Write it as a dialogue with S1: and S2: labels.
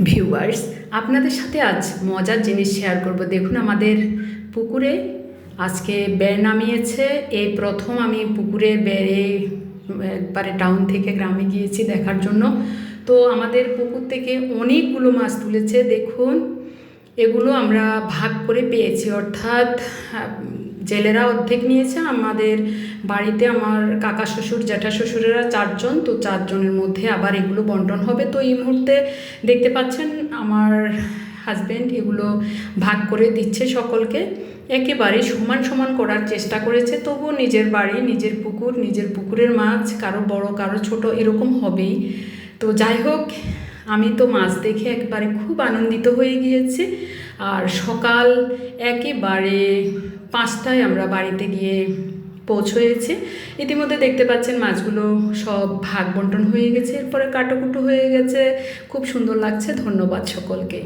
S1: Viewers, আপনাদের সাথে আজ মজার জিনিস শেয়ার করব। দেখুন, আমাদের পুকুরে আজকে বেড় নামিয়েছে। এই প্রথম আমি পুকুরে বেড়ে একবারে টাউন থেকে গ্রামে গিয়েছি দেখার জন্য। তো আমাদের পুকুর থেকে অনেকগুলো মাছ তুলেছে। দেখুন, এগুলো আমরা ভাগ করে পেয়েছি, অর্থাৎ জেলেরা অর্ধেক নিয়েছে। আমাদের বাড়িতে আমার কাকা শ্বশুর জ্যাঠা শ্বশুরেরা 4 জন, তো 4 জনের মধ্যে আবার এগুলো বন্টন হবে। তো এই মুহূর্তে দেখতে পাচ্ছেন আমার হাজব্যান্ড এগুলো ভাগ করে দিচ্ছে সকলকে। একেবারে সমান সমান করার চেষ্টা করেছে, তবুও নিজের বাড়ি, নিজের পুকুর, নিজের পুকুরের মাছ কারো বড় কারো ছোট এরকম হবেই। তো যাই হোক, আমি তো মাছ দেখে একবারে খুব আনন্দিত হয়ে গিয়েছি। আর সকাল একেবারে 5টায় আমরা বাড়িতে গিয়ে পৌঁছেছি। ইতিমধ্যে দেখতে পাচ্ছেন মাছগুলো সব ভাগ বন্টন হয়ে গেছে, এরপরে কাটাকুটো হয়ে গেছে। খুব সুন্দর লাগছে। ধন্যবাদ সকলকে।